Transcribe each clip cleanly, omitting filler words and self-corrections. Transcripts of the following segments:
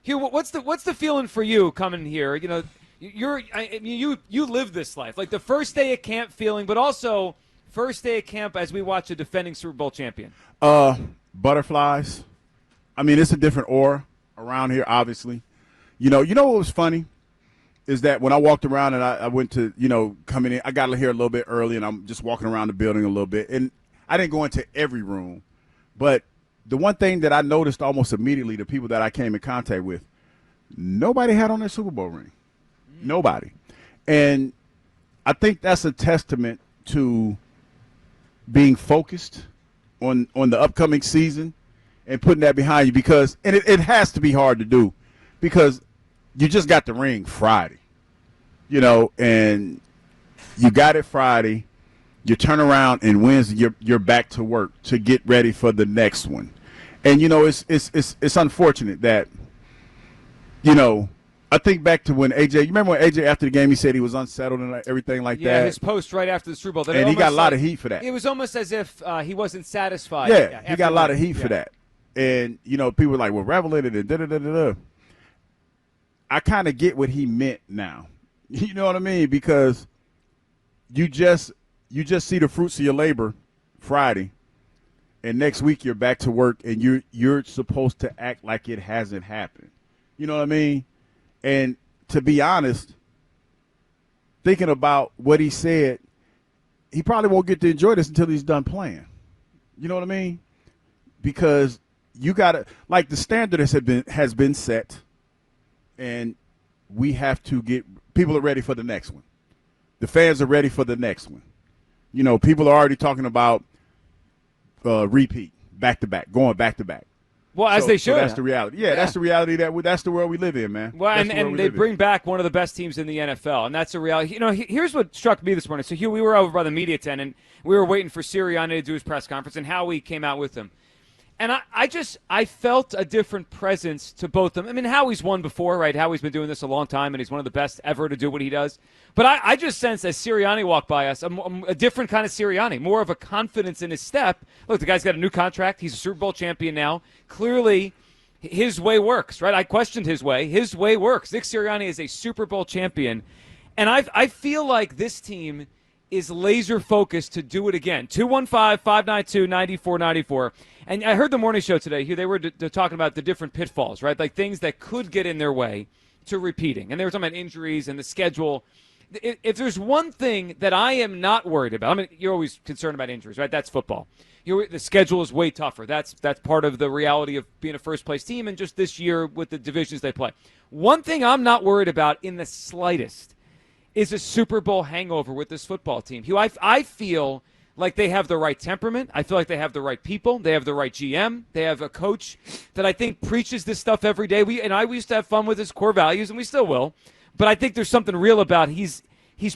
Hugh, what's the feeling for you coming here? You know, you live this life, like the first day at camp feeling, but also first day at camp as we watch a defending Super Bowl champion. Butterflies. I mean, it's a different aura around here, obviously. You know what was funny is that when I walked around and I went to, coming in, I got here a little bit early and I'm just walking around the building a little bit. And I didn't go into every room, but the one thing that I noticed almost immediately, the people that I came in contact with, nobody had on their Super Bowl ring. Nobody. And I think that's a testament to being focused on the upcoming season and putting that behind you because – and it has to be hard to do because you just got the ring Friday, and you got it Friday. You turn around and Wednesday you're back to work to get ready for the next one. And, it's unfortunate that, I think back to when AJ, you remember when AJ after the game he said he was unsettled and everything like that? Yeah, his post right after the Super Bowl. And he got a lot of heat for that. It was almost as if he wasn't satisfied. Yeah, he got a lot of heat for that. And, people were like, well, reveling it and da-da-da-da-da. I kind of get what he meant now. You know what I mean? Because you just see the fruits of your labor Friday, and next week you're back to work, and you're supposed to act like it hasn't happened. You know what I mean? And to be honest, thinking about what he said, he probably won't get to enjoy this until he's done playing. You know what I mean? Because you got to – like the standard has been set, and we have to get – people are ready for the next one. The fans are ready for the next one. People are already talking about repeat, back-to-back, going back-to-back. Well, as they should. So that's the reality. Yeah, that's the reality that's the world we live in, man. Well, and they bring back one of the best teams in the NFL, and that's a reality. Here's what struck me this morning. So, Hugh, we were over by the media tent, and we were waiting for Sirianni to do his press conference, and Howie came out with him. And I felt a different presence to both of them. I mean, Howie's won before, right? Howie's been doing this a long time, and he's one of the best ever to do what he does. But I just sensed as Sirianni walked by us, a different kind of Sirianni, more of a confidence in his step. Look, the guy's got a new contract. He's a Super Bowl champion now. Clearly, his way works, right? I questioned his way. His way works. Nick Sirianni is a Super Bowl champion. And I feel like this team is laser focused to do it again. 215-592-9494. And I heard the morning show today. Here they were talking about the different pitfalls, right? Like things that could get in their way to repeating. And they were talking about injuries and the schedule. If there's one thing that I am not worried about, I mean, you're always concerned about injuries, right? That's football. The schedule is way tougher. That's part of the reality of being a first-place team and just this year with the divisions they play. One thing I'm not worried about in the slightest is a Super Bowl hangover with this football team. Hugh, I feel like they have the right temperament. I feel like they have the right people. They have the right GM. They have a coach that I think preaches this stuff every day. We used to have fun with his core values, and we still will. But I think there's something real about he's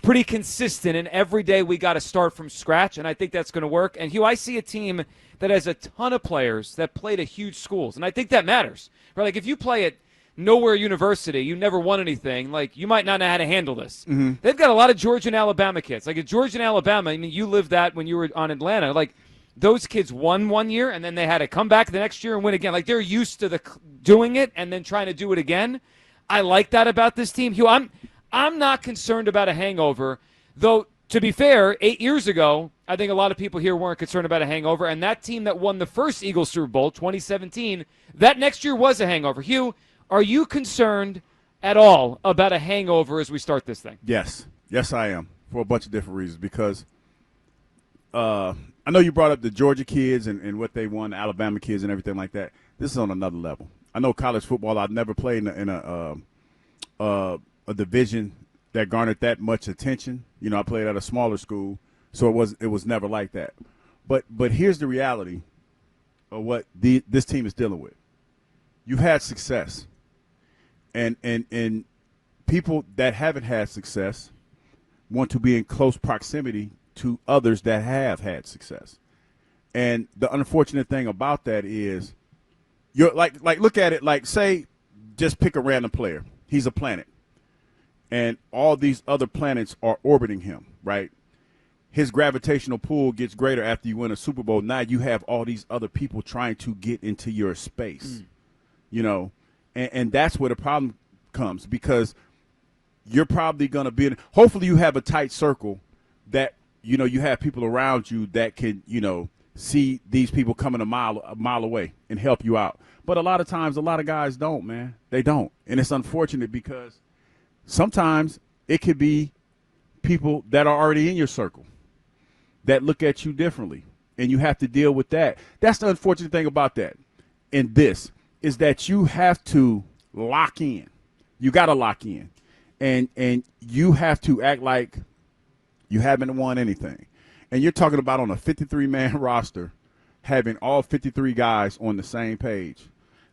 pretty consistent, and every day we got to start from scratch, and I think that's going to work. And, Hugh, I see a team that has a ton of players that played at huge schools, and I think that matters. Right? Like if you play at Nowhere University, you never won anything, like you might not know how to handle this. Mm-hmm. They've got a lot of Georgia and Alabama kids. Like at Georgia and Alabama, I mean, you lived that when you were on Atlanta. Like those kids won one year, and then they had to come back the next year and win again. Like they're used to doing it and then trying to do it again. I like that about this team. Hugh, I'm not concerned about a hangover, though, to be fair, 8 years ago, I think a lot of people here weren't concerned about a hangover, and that team that won the first Eagles Super Bowl, 2017, that next year was a hangover. Hugh, are you concerned at all about a hangover as we start this thing? Yes. Yes, I am, for a bunch of different reasons, because I know you brought up the Georgia kids and what they won, the Alabama kids and everything like that. This is on another level. I know college football, I've never played in a division that garnered that much attention. I played at a smaller school, so it was never like that. But here's the reality of what this team is dealing with. You've had success, and people that haven't had success want to be in close proximity to others that have had success. And the unfortunate thing about that is you're like look at it like, say, just pick a random player. He's a planet. And all these other planets are orbiting him, right? His gravitational pull gets greater after you win a Super Bowl. Now you have all these other people trying to get into your space, And that's where the problem comes, because you're probably going to be – hopefully you have a tight circle that, you have people around you that can, see these people coming a mile away and help you out. But a lot of times, a lot of guys don't, man. They don't. And it's unfortunate, because sometimes it could be people that are already in your circle that look at you differently, and you have to deal with that. That's the unfortunate thing about that. And this is that you have to lock in. You got to lock in. And you have to act like you haven't won anything. And you're talking about on a 53-man roster having all 53 guys on the same page.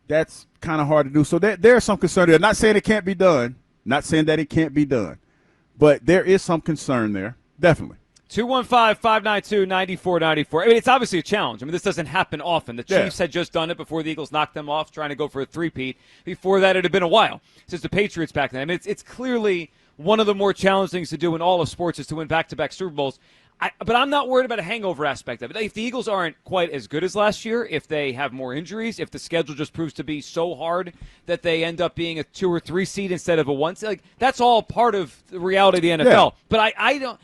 That's kind of hard to do. So there's some concern there. Not saying it can't be done. Not saying that it can't be done. But there is some concern there, definitely. 215-592-9494. I mean, it's obviously a challenge. I mean, this doesn't happen often. The Chiefs had just done it before the Eagles knocked them off, trying to go for a three-peat. Before that, it had been a while since the Patriots back then. I mean, it's clearly one of the more challenging things to do in all of sports is to win back-to-back Super Bowls. But I'm not worried about a hangover aspect of it. If the Eagles aren't quite as good as last year, if they have more injuries, if the schedule just proves to be so hard that they end up being a 2 or 3 seed instead of a 1 seed, that's all part of the reality of the NFL. Yeah. But I don't.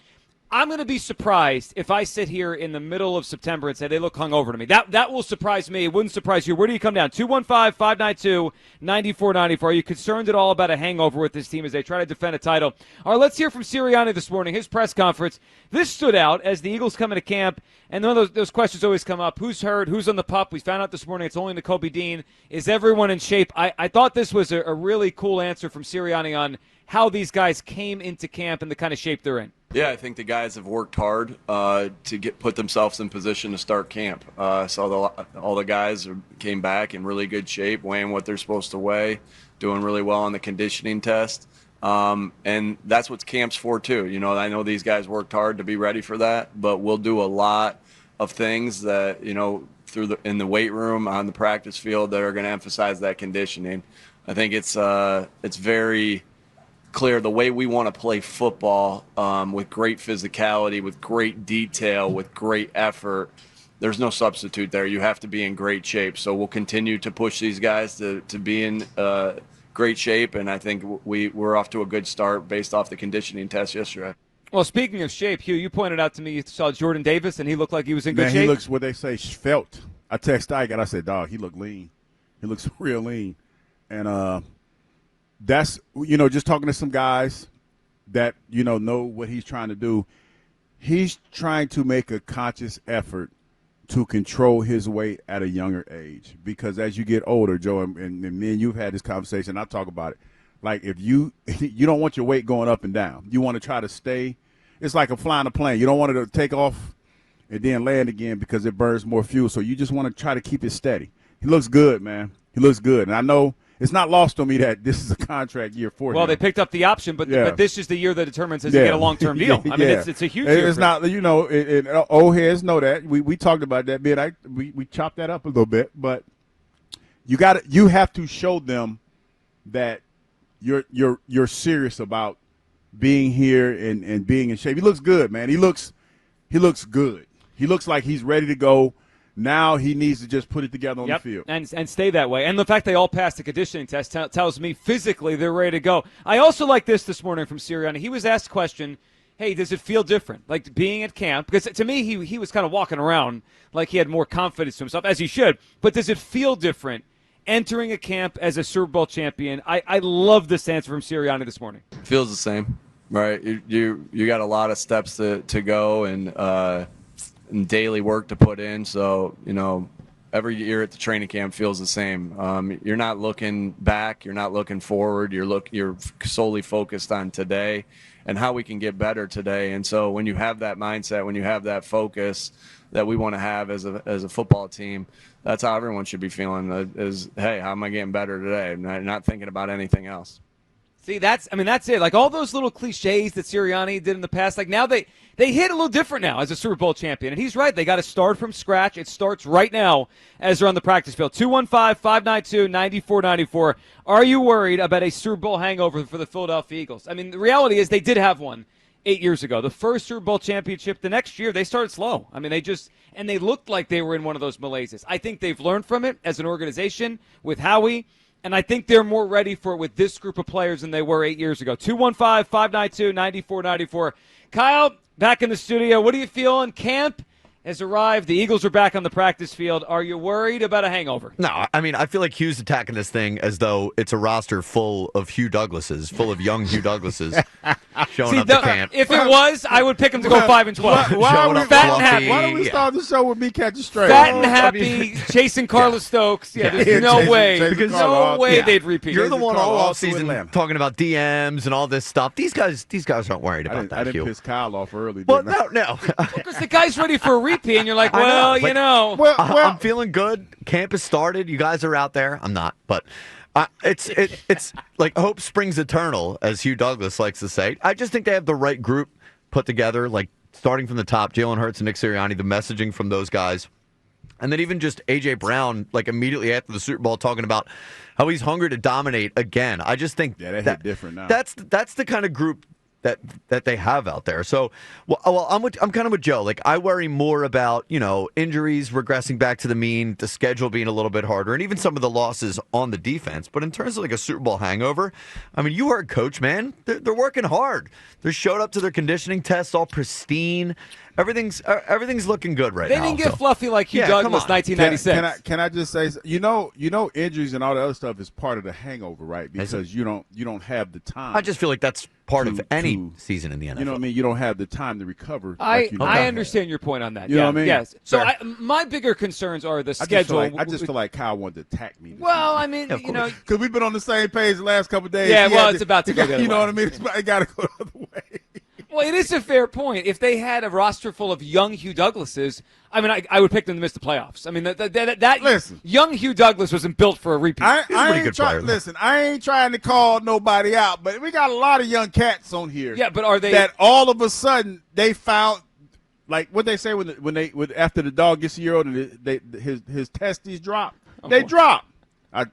I'm going to be surprised if I sit here in the middle of September and say they look hungover to me. That will surprise me. It wouldn't surprise you. Where do you come down? 215-592-9494. Are you concerned at all about a hangover with this team as they try to defend a title? All right, let's hear from Sirianni this morning, his press conference. This stood out as the Eagles come into camp, and one of those questions always come up. Who's hurt? Who's on the PUP? We found out this morning it's only Nakobe Dean. Is everyone in shape? I thought this was a really cool answer from Sirianni on how these guys came into camp and the kind of shape they're in. Yeah, I think the guys have worked hard to put themselves in position to start camp. So all the guys came back in really good shape, weighing what they're supposed to weigh, doing really well on the conditioning test. And that's what camp's for, too. I know these guys worked hard to be ready for that, but we'll do a lot of things that, in the weight room, on the practice field, that are going to emphasize that conditioning. I think it's very clear the way we want to play football, with great physicality, with great detail, with great effort. There's no substitute there. You have to be in great shape. So we'll continue to push these guys to be in great shape, and I think we're off to a good start based off the conditioning test yesterday. Well, speaking of shape, Hugh, you pointed out to me you saw Jordan Davis, and he looked like he was in good shape. He looks, what they say, svelte. I text Ike, and I said, dog, he looked lean. He looks real lean. And that's, just talking to some guys that, know what he's trying to do. He's trying to make a conscious effort to control his weight at a younger age, because as you get older, Joe, and me and you've had this conversation, I talk about it. Like, if you don't want your weight going up and down. You want to try to stay. It's like flying a plane. You don't want it to take off and then land again because it burns more fuel. So you just want to try to keep it steady. He looks good, man. He looks good. And I know it's not lost on me that this is a contract year for him. Well, they picked up the option, but this is the year that determines does he get a long-term deal. I mean, it's a huge year. It's not, old heads know that. We talked about that bit. We chopped that up a little bit. But you have to show them that you're serious about being here and being in shape. He looks good, man. He looks good. He looks like he's ready to go. Now he needs to just put it together on the field. And stay that way. And the fact they all passed the conditioning test tells me physically they're ready to go. I also like this morning from Sirianni. He was asked a question, hey, does it feel different, like being at camp? Because to me, he was kind of walking around like he had more confidence to himself, as he should. But does it feel different entering a camp as a Super Bowl champion? I love this answer from Sirianni this morning. Feels the same, right? You got a lot of steps to go and daily work to put in. So, every year at the training camp feels the same. You're not looking back. You're not looking forward. You're solely focused on today and how we can get better today. And so when you have that mindset, when you have that focus that we want to have as a football team, that's how everyone should be feeling is, hey, how am I getting better today? Not thinking about anything else. See, that's it. Like all those little cliches that Sirianni did in the past, like now they hit a little different now as a Super Bowl champion. And he's right. They got to start from scratch. It starts right now as they're on the practice field. 215-592-9494. Are you worried about a Super Bowl hangover for the Philadelphia Eagles? I mean, the reality is they did have one 8 years ago. The first Super Bowl championship, the next year, they started slow. I mean, they looked like they were in one of those malaises. I think they've learned from it as an organization with Howie. And I think they're more ready for it with this group of players than they were 8 years ago. 215-592-9494. Kyle, back in the studio. What are you feeling? Camp has arrived. The Eagles are back on the practice field. Are you worried about a hangover? No, I mean, I feel like Hugh's attacking this thing as though it's a roster full of Hugh Douglases, full of young Hugh Douglases showing up to camp. If it was, I would pick him to go 5-12. Why don't we Yeah. start the show with me catching straight? Fat and happy, chasing Carlos Stokes. Yeah, there's no way. Chasing No way they'd repeat. You're the one all Jason offseason Carl talking about DMs and all this stuff. These guys aren't worried about that, I didn't Hugh. piss Kyle off early. Well, didn't I? no. Because the guy's ready for a repeat, and you're like, I know. well, Like, you know. Well, I'm feeling good. Camp has started. You guys are out there. I'm not, but it's like hope springs eternal, as Hugh Douglas likes to say. I just think they have the right group put together, like starting from the top, Jalen Hurts and Nick Sirianni, the messaging from those guys. And then even just A.J. Brown, like immediately after the Super Bowl, talking about how he's hungry to dominate again. I just think that hit different now. That's the kind of group that they have out there. So, well, I'm kind of with Joe. Like, I worry more about, injuries regressing back to the mean, the schedule being a little bit harder, and even some of the losses on the defense. But in terms of like a Super Bowl hangover, I mean, you heard Coach, man. They're working hard. They showed up to their conditioning tests all pristine. Everything's looking good right now. They didn't get fluffy like Hugh Douglas, 1996. Can I just say, injuries and all the other stuff is part of the hangover, right? Because you don't have the time. I just feel like that's part of any season in the NFL. You know what I mean? You don't have the time to recover. I understand your point on that. You know what I mean? Yes. So my bigger concerns are the schedule. I just feel like Kyle wanted to attack me. Well, I mean, because we've been on the same page the last couple of days. Yeah, well, it's about to go the other way. You know what I mean? It got to go the other way. Well, it is a fair point. If they had a roster full of young Hugh Douglases, I mean, I would pick them to miss the playoffs. I mean, that young Hugh Douglas wasn't built for a repeat. Listen, I ain't trying to call nobody out, but we got a lot of young cats on here. Yeah, but are they that all of a sudden they found, like what they say after the dog gets a year old and his testes drop, drop. I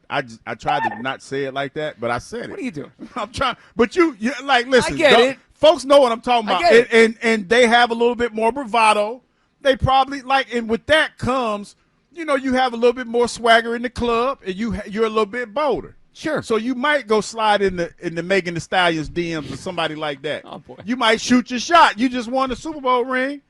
tried to not say it like that, but I said it. What are you doing? I'm trying, but you like listen. I get it. Folks know what I'm talking about, and they have a little bit more bravado. They probably and with that comes, you have a little bit more swagger in the club, and you're a little bit bolder. Sure. So you might go slide in the Megan Thee Stallions DMs or somebody like that. Oh boy. You might shoot your shot. You just won the Super Bowl ring.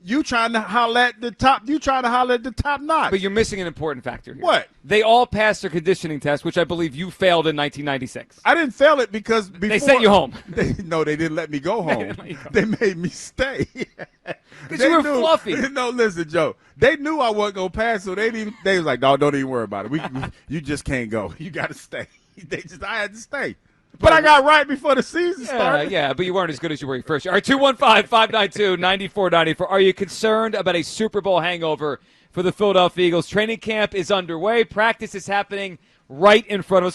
You trying to holler at the top. You trying to holler at the top notch. But you're missing an important factor here. What? They all passed their conditioning test, which I believe you failed in 1996. I didn't fail it because before they sent you home. They didn't let me go home. They made me stay. Because you were fluffy. No, listen, Joe. They knew I wasn't gonna pass, so they was like, "No, don't even worry about it. You just can't go. You got to stay." I had to stay. But I got right before the season started. Yeah, but you weren't as good as you were your first year. All right, 215-592-9494. Are you concerned about a Super Bowl hangover for the Philadelphia Eagles? Training camp is underway. Practice is happening right in front of us.